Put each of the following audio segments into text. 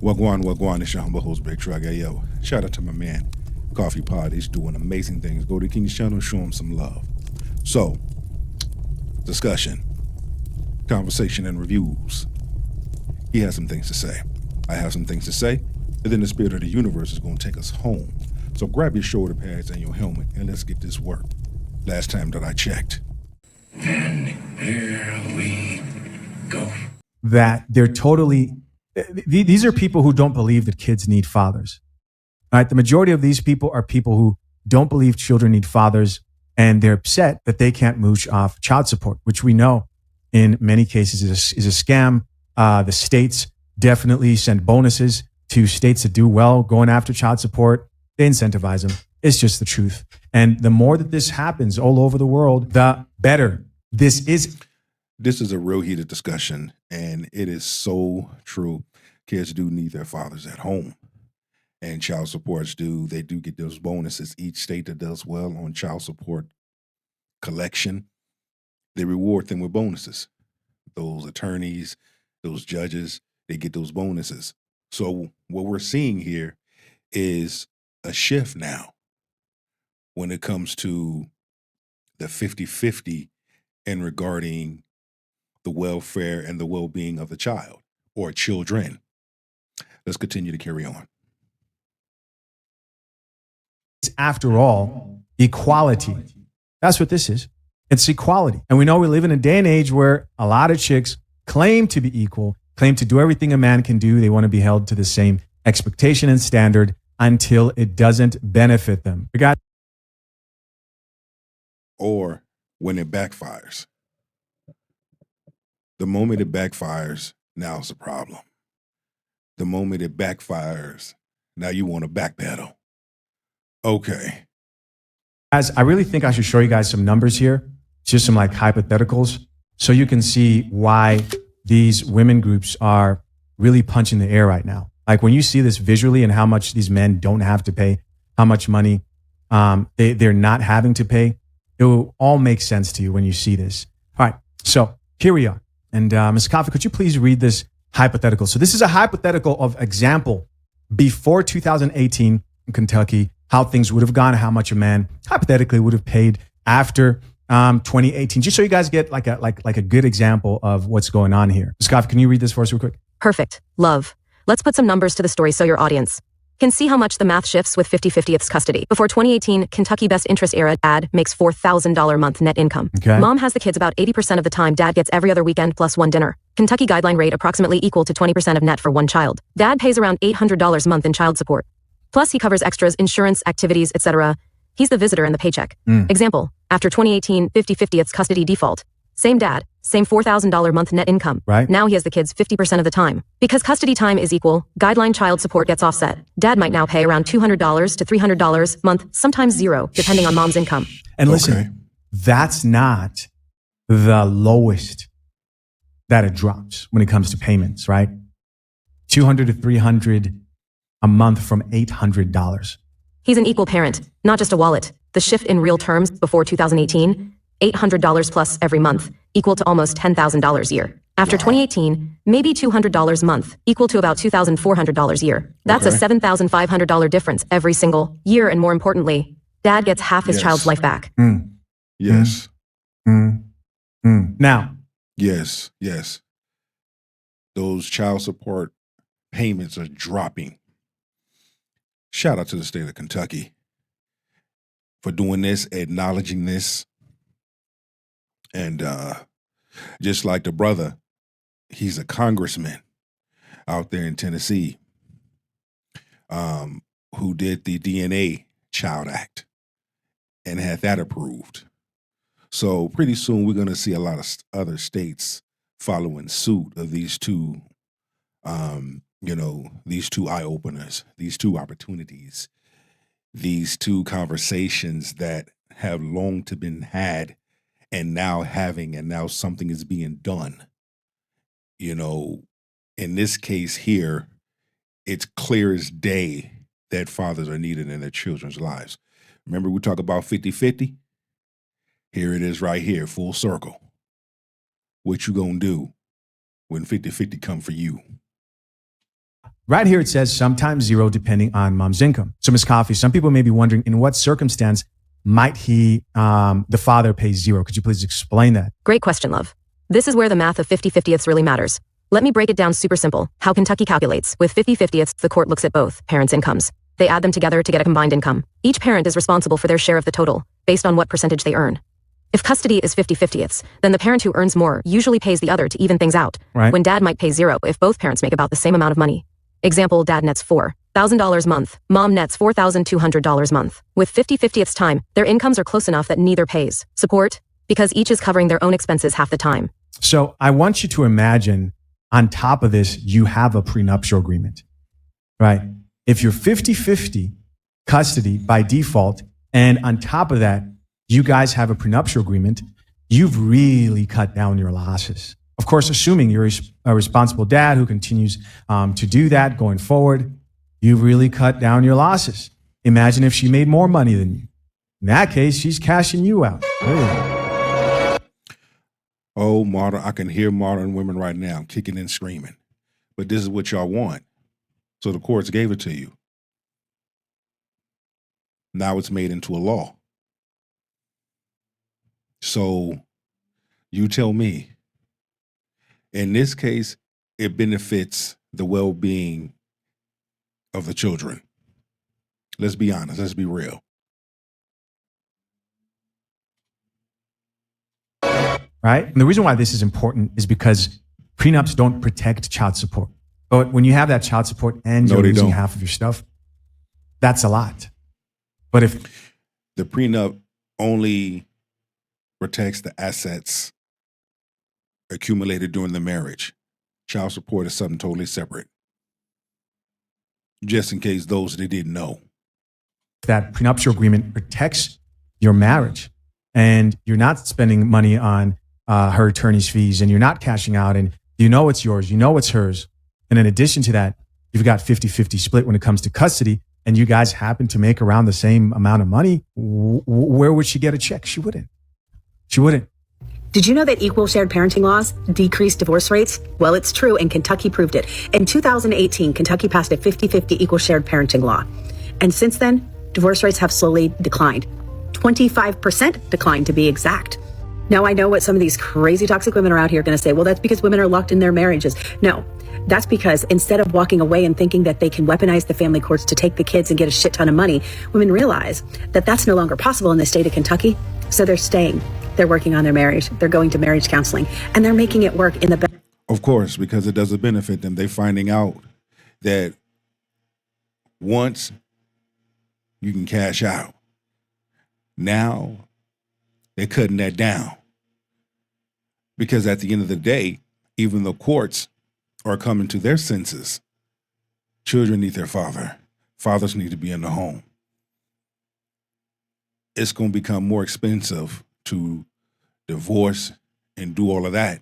Wagwan, it's your humble host, Big Truck. Hey, yo, shout out to my man, Coffee Pod. He's doing amazing things. Go to King's channel, show him some love. So, discussion, conversation, and reviews. He has some things to say. I have some things to say. And then the spirit of the universe is going to take us home. So grab your shoulder pads and your helmet, and let's get this work. Last time that I checked. And here we go. That they're totally, these are people who don't believe that kids need fathers. All right, the majority of these people are people who don't believe children need fathers, and they're upset that they can't mooch off child support, which we know in many cases is a scam. The states definitely send bonuses to states that do well going after child support. They incentivize them. It's just the truth. And the more that this happens all over the world, the better. This is a real heated discussion, and it is so true. Kids do need their fathers at home, and child supports they do get those bonuses. Each state that does well on child support collection, they reward them with bonuses. Those attorneys, those judges, they get those bonuses. So what we're seeing here is a shift now when it comes to the 50-50 in regarding the welfare and the well-being of the child or children. Let's continue to carry on. After all, equality. That's what this is. It's equality. And we know we live in a day and age where a lot of chicks claim to be equal, claim to do everything a man can do. They want to be held to the same expectation and standard until it doesn't benefit them. Or when it backfires. The moment it backfires, now it's a problem. The moment it backfires, now you want to backpedal. Okay. Guys, I really think I should show you guys some numbers here, just some like hypotheticals, so you can see why these women groups are really punching the air right now. Like when you see this visually and how much these men don't have to pay, how much money they're not having to pay, it will all make sense to you when you see this. All right, so here we are. And Ms. Coffee, could you please read this hypothetical? So this is a hypothetical of example before 2018 in Kentucky, how things would have gone, how much a man hypothetically would have paid after 2018, just so you guys get like a good example of what's going on here. Ms. Coffee, can you read this for us real quick? Perfect. Love. Let's put some numbers to the story so your audience can see how much the math shifts with 50/50ths custody. Before 2018, Kentucky best interest era, dad makes $4,000 month net income. Okay. Mom has the kids about 80% of the time. Dad gets every other weekend plus one dinner. Kentucky guideline rate approximately equal to 20% of net for one child. Dad pays around $800 a month in child support. Plus he covers extras, insurance, activities, etc. He's the visitor in the paycheck. Example, after 2018, 50/50ths custody default. Same dad, same $4,000 month net income. Right. Now he has the kids 50% of the time. Because custody time is equal, guideline child support gets offset. Dad might now pay around $200 to $300 a month, sometimes zero, depending on mom's income. And listen, that's not the lowest that it drops when it comes to payments, right? $200 to $300 a month from $800. He's an equal parent, not just a wallet. The shift in real terms before 2018, $800 plus every month, equal to almost $10,000 a year. After 2018, maybe $200 a month, equal to about $2,400 a year. That's a $7,500 difference every single year. And more importantly, dad gets half his child's life back. Yes. Now. Yes. Those child support payments are dropping. Shout out to the state of Kentucky for doing this, acknowledging this. And just like the brother, he's a congressman out there in Tennessee who did the DNA Child Act and had that approved. So pretty soon we're going to see a lot of other states following suit of these two, these two eye-openers, these two opportunities, these two conversations that have long to been had and now something is being done. In this case here, it's clear as day that fathers are needed in their children's lives. Remember we talk about 50-50? Here it is right here, full circle. What you gonna do when 50-50 come for you? right here it says sometimes zero depending on mom's income. So Ms. Coffey, some people may be wondering in what circumstance might the father pay zero? Could you please explain that? Great question, love. This is where the math of 50/50ths really matters. Let me break it down super simple. How Kentucky calculates. With 50/50ths, the court looks at both parents' incomes. They add them together to get a combined income. Each parent is responsible for their share of the total, based on what percentage they earn. If custody is 50/50ths, then the parent who earns more usually pays the other to even things out. Right. When dad might pay zero if both parents make about the same amount of money. Example, dad nets $4,000 month. Mom nets $4,200 month. With 50/50ths time, their incomes are close enough that neither pays. Support? Because each is covering their own expenses half the time. So I want you to imagine on top of this, you have a prenuptial agreement, right? If you're 50/50 custody by default, and on top of that, you guys have a prenuptial agreement, you've really cut down your losses. Of course, assuming you're a responsible dad who continues to do that going forward, you've really cut down your losses. Imagine if she made more money than you. In that case, she's cashing you out. Really. Oh, I can hear modern women right now kicking and screaming. But this is what y'all want. So the courts gave it to you. Now it's made into a law. So you tell me, in this case, it benefits the well-being of the children. Let's be honest. Let's be real. Right? And the reason why this is important is because prenups don't protect child support. But when you have that child support and you're losing half of your stuff, that's a lot. But if the prenup only protects the assets accumulated during the marriage, child support is something totally separate. Just in case those that didn't know. That prenuptial agreement protects your marriage and you're not spending money on her attorney's fees and you're not cashing out and you know it's yours, you know it's hers. And in addition to that, you've got 50/50 split when it comes to custody and you guys happen to make around the same amount of money. Where would she get a check? She wouldn't. She wouldn't. Did you know that equal shared parenting laws decrease divorce rates? Well, it's true, and Kentucky proved it. In 2018, Kentucky passed a 50/50 equal shared parenting law. And since then, divorce rates have slowly declined. 25% declined, to be exact. Now, I know what some of these crazy toxic women are out here going to say, well, that's because women are locked in their marriages. No, that's because instead of walking away and thinking that they can weaponize the family courts to take the kids and get a shit ton of money, women realize that that's no longer possible in the state of Kentucky. So they're staying. They're working on their marriage. They're going to marriage counseling, and they're making it work in the best. Of course, because it doesn't benefit them. They're finding out that once you can cash out, now they're cutting that down. Because at the end of the day, even the courts are coming to their senses. Children need their father. Fathers need to be in the home. It's going to become more expensive to divorce and do all of that.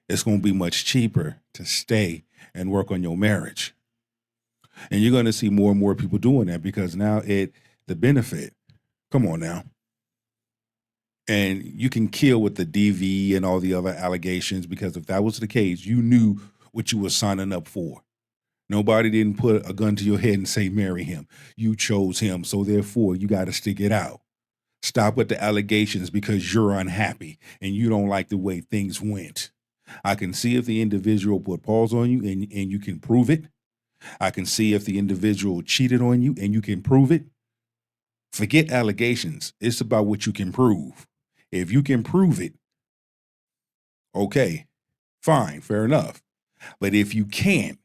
It's going to be much cheaper to stay and work on your marriage. And you're going to see more and more people doing that because now the benefit, come on now. And you can kill with the DV and all the other allegations because if that was the case, you knew what you were signing up for. Nobody didn't put a gun to your head and say, marry him. You chose him, so therefore you got to stick it out. Stop with the allegations because you're unhappy and you don't like the way things went. I can see if the individual put pause on you and you can prove it. I can see if the individual cheated on you and you can prove it. Forget allegations. It's about what you can prove. If you can prove it, okay, fine, fair enough. But if you can't,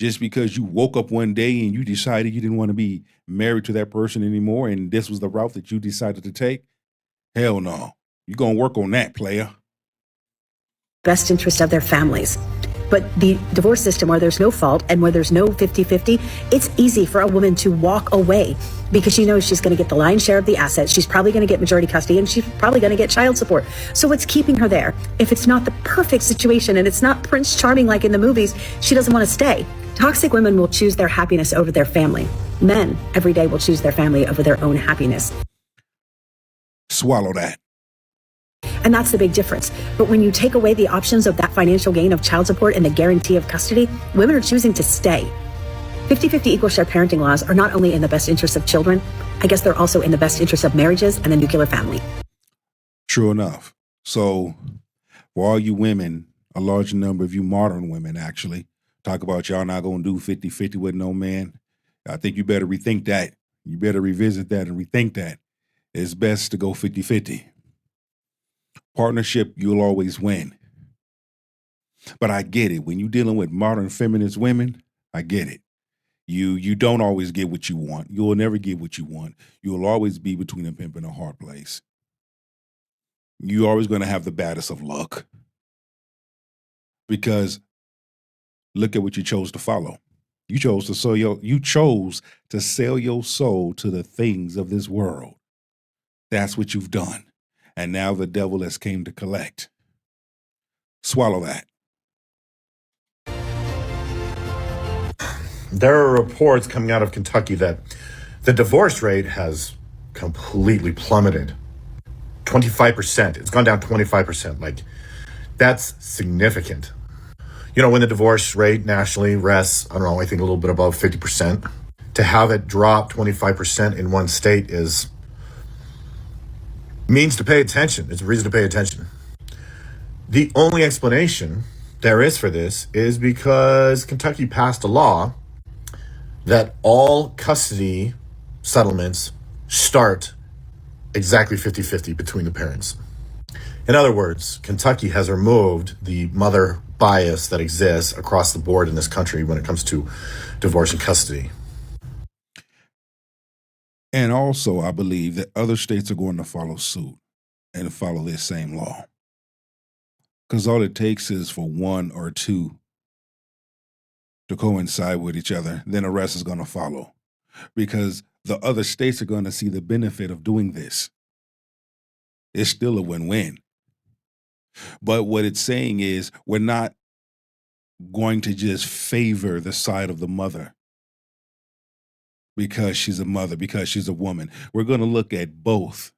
just because you woke up one day and you decided you didn't want to be married to that person anymore and this was the route that you decided to take, hell no. You're going to work on that, player. Best interest of their families. But the divorce system where there's no fault and where there's no 50/50, it's easy for a woman to walk away because she knows she's going to get the lion's share of the assets. She's probably going to get majority custody and she's probably going to get child support. So what's keeping her there? If it's not the perfect situation and it's not Prince Charming like in the movies, she doesn't want to stay. Toxic women will choose their happiness over their family. Men every day will choose their family over their own happiness. Swallow that. And that's the big difference. But when you take away the options of that financial gain of child support and the guarantee of custody, women are choosing to stay. 50-50 equal share parenting laws are not only in the best interest of children, I guess they're also in the best interest of marriages and the nuclear family. True enough. So for all you women, a large number of you modern women actually, talk about y'all not going to do 50-50 with no man. I think you better rethink that. You better revisit that and rethink that. It's best to go 50-50. Partnership, you'll always win. But I get it. When you're dealing with modern feminist women, I get it. You don't always get what you want. You'll never get what you want. You'll always be between a pimp and a hard place. You're always going to have the baddest of luck. Because look at what you chose to follow. You chose to sell your soul to the things of this world. That's what you've done. And now the devil has came to collect. Swallow that. There are reports coming out of Kentucky that the divorce rate has completely plummeted. 25%. It's gone down 25%. Like, that's significant. You know, when the divorce rate nationally rests, I don't know, I think a little bit above 50%. To have it drop 25% in one state means to pay attention. It's a reason to pay attention. The only explanation there is for this is because Kentucky passed a law that all custody settlements start exactly 50-50 between the parents. In other words, Kentucky has removed the mother bias that exists across the board in this country when it comes to divorce and custody. And also, I believe that other states are going to follow suit and follow this same law. Because all it takes is for one or two to coincide with each other, then the rest is going to follow. Because the other states are going to see the benefit of doing this. It's still a win-win. But what it's saying is we're not going to just favor the side of the mother because she's a mother, because she's a woman. We're going to look at both.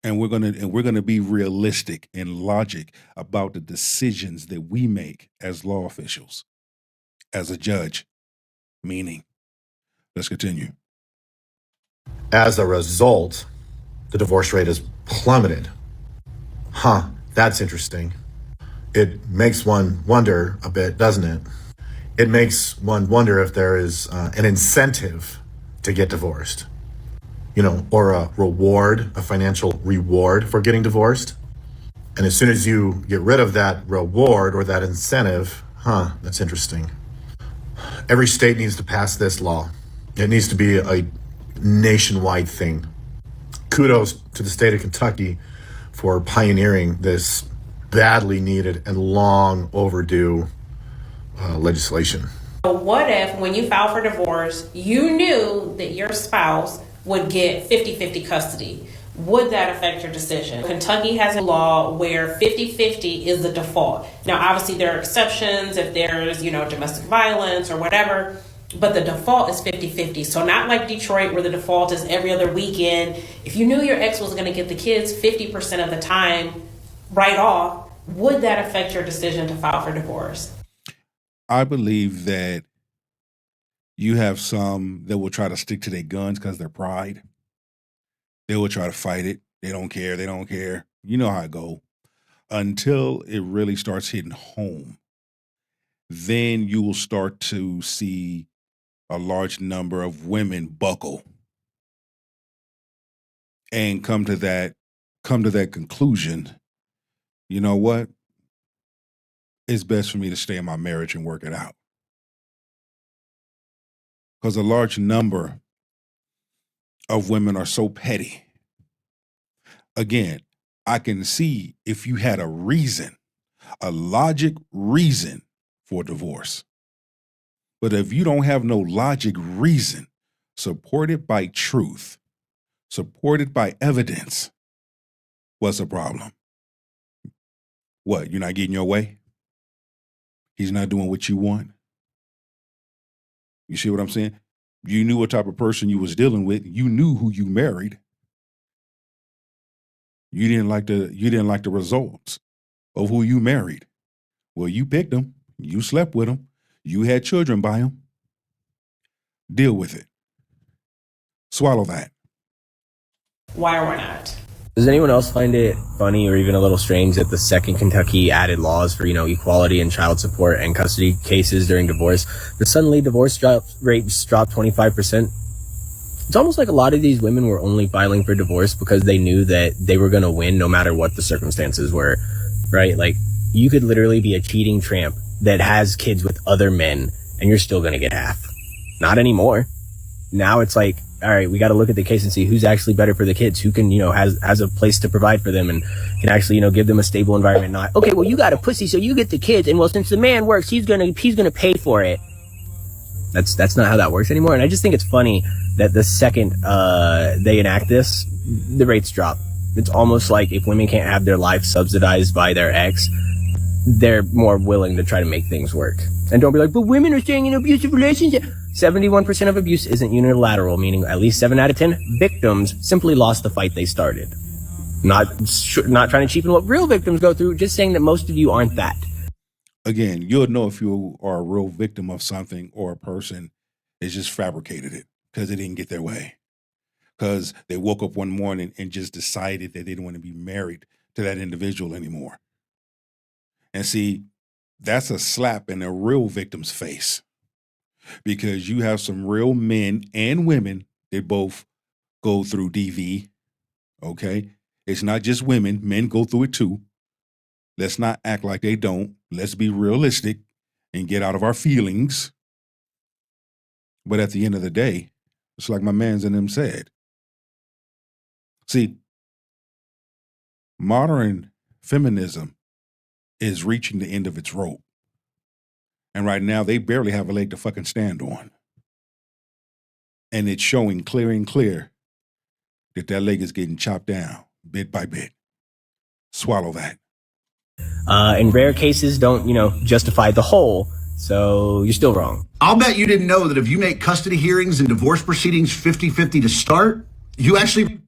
And we're going to be realistic and logic about the decisions that we make as law officials, as a judge, meaning. Let's continue. As a result, the divorce rate has plummeted. That's interesting. It makes one wonder a bit, doesn't it? It makes one wonder if there is an incentive to get divorced. You know, or a reward, a financial reward for getting divorced. And as soon as you get rid of that reward or that incentive, that's interesting. Every state needs to pass this law. It needs to be a nationwide thing. Kudos to the state of Kentucky for pioneering this badly needed and long overdue legislation. What if, when you file for divorce, you knew that your spouse would get 50-50 custody? Would that affect your decision? Kentucky has a law where 50-50 is the default. Now, obviously, there are exceptions if there's, domestic violence or whatever, but the default is 50-50. So not like Detroit where the default is every other weekend. If you knew your ex was going to get the kids 50% of the time right off, would that affect your decision to file for divorce? I believe that you have some that will try to stick to their guns because they're pride. They will try to fight it. They don't care. They don't care. You know how it go. Until it really starts hitting home, then you will start to see a large number of women buckle and come to that conclusion. You know what? It's best for me to stay in my marriage and work it out. Because a large number of women are so petty. Again, I can see if you had a reason, a logic reason for divorce. But if you don't have no logic reason, supported by truth, supported by evidence, what's the problem? What, you're not getting your way? He's not doing what you want? You see what I'm saying? You knew what type of person you was dealing with. You knew who you married. You didn't like the results of who you married. Well, you picked them. You slept with them. You had children by them. Deal with it. Swallow that. Why or why not? Does anyone else find it funny or even a little strange that the second Kentucky added laws for, equality in child support and custody cases during divorce, that suddenly divorce rates dropped 25%? It's almost like a lot of these women were only filing for divorce because they knew that they were going to win no matter what the circumstances were, right? Like, you could literally be a cheating tramp that has kids with other men and you're still going to get half. Not anymore. Now it's like, all right, we got to look at the case and see who's actually better for the kids, who can, has a place to provide for them and can actually, give them a stable environment. Not, okay, well, you got a pussy, so you get the kids. And well, since the man works, he's going to pay for it. That's not how that works anymore. And I just think it's funny that the second, they enact this, the rates drop. It's almost like if women can't have their life subsidized by their ex, they're more willing to try to make things work. And don't be like, but women are staying in abusive relationships. 71% of abuse isn't unilateral, meaning at least 7 out of 10 victims simply lost the fight they started. Not trying to cheapen what real victims go through, just saying that most of you aren't that. Again, you'll know if you are a real victim of something or a person is just fabricated it because they didn't get their way. Because they woke up one morning and just decided that they didn't want to be married to that individual anymore. And see, that's a slap in a real victim's face. Because you have some real men and women that both go through DV, okay? It's not just women. Men go through it too. Let's not act like they don't. Let's be realistic and get out of our feelings. But at the end of the day, it's like my mans and them said. See, modern feminism is reaching the end of its rope. And right now, they barely have a leg to fucking stand on. And it's showing clear and clear that that leg is getting chopped down bit by bit. Swallow that. In rare cases, don't, justify the whole. So you're still wrong. I'll bet you didn't know that if you make custody hearings and divorce proceedings 50-50 to start, you actually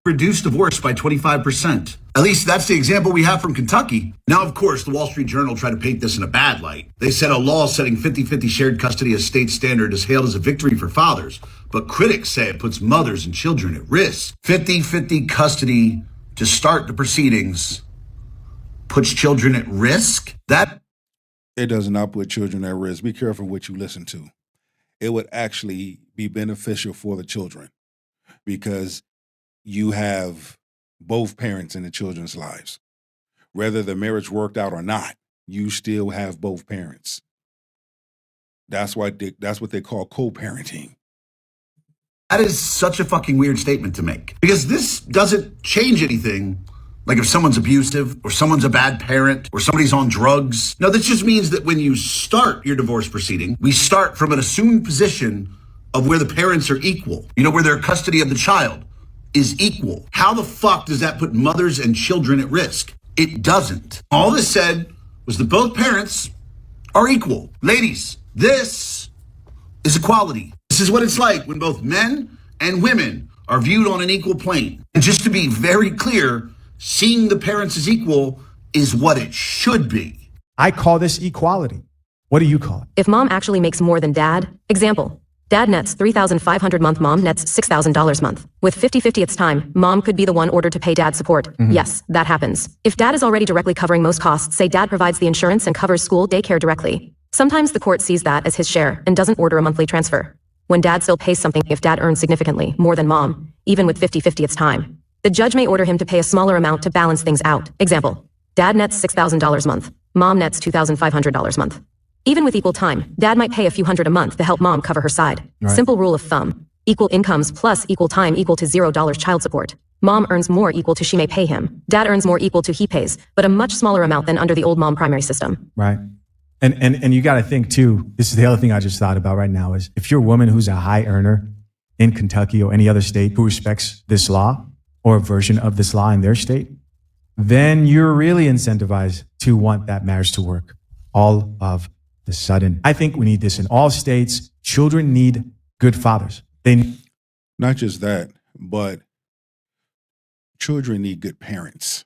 reduce divorce by 25%. At least that's the example we have from Kentucky. Now, of course, the Wall Street Journal tried to paint this in a bad light. They said a law setting 50-50 shared custody as state standard is hailed as a victory for fathers, but critics say it puts mothers and children at risk. 50-50 custody to start the proceedings puts children at risk? It does not put children at risk. Be careful what you listen to. It would actually be beneficial for the children because you have both parents in the children's lives. Whether the marriage worked out or not, you still have both parents. That's what they call co-parenting. That is such a fucking weird statement to make because this doesn't change anything. Like if someone's abusive or someone's a bad parent or somebody's on drugs. No, this just means that when you start your divorce proceeding, we start from an assumed position of where the parents are equal, where their custody of the child is equal. How the fuck does that put mothers and children at risk? It doesn't. All this said was that both parents are equal. Ladies, this is equality. This is what it's like when both men and women are viewed on an equal plane. And just to be very clear, seeing the parents as equal is what it should be. I call this equality. What do you call it? If mom actually makes more than dad, example, dad nets $3,500 month, mom nets $6,000 month. With 50-50 it's time, mom could be the one ordered to pay dad support. Yes, that happens. If dad is already directly covering most costs, say dad provides the insurance and covers school daycare directly. Sometimes the court sees that as his share and doesn't order a monthly transfer. When dad still pays something if dad earns significantly more than mom, even with 50-50 it's time. The judge may order him to pay a smaller amount to balance things out. Example, dad nets $6,000 month, mom nets $2,500 month. Even with equal time, dad might pay a few hundred a month to help mom cover her side. Right. Simple rule of thumb, equal incomes plus equal time equal to $0 child support. Mom earns more equal to she may pay him. Dad earns more equal to he pays, but a much smaller amount than under the old mom primary system. Right. And you got to think too, this is the other thing I just thought about right now is if you're a woman who's a high earner in Kentucky or any other state who respects this law, or a version of this law in their state, then you're really incentivized to want that marriage to work all of the sudden. I think we need this in all states. Children need good fathers. Not just that, but children need good parents.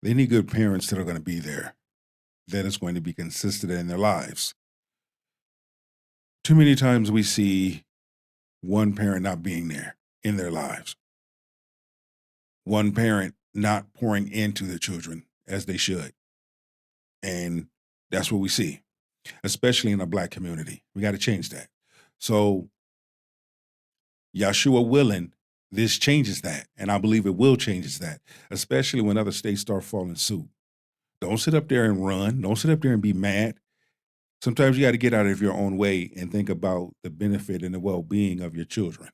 They need good parents that are going to be there, that is going to be consistent in their lives. Too many times we see one parent not being there in their lives, one parent not pouring into their children as they should. And that's what we see, especially in the Black community. We got to change that. So, Yahshua willing, this changes that. And I believe it will change that, especially when other states start following suit. Don't sit up there and run. Don't sit up there and be mad. Sometimes you got to get out of your own way and think about the benefit and the well-being of your children.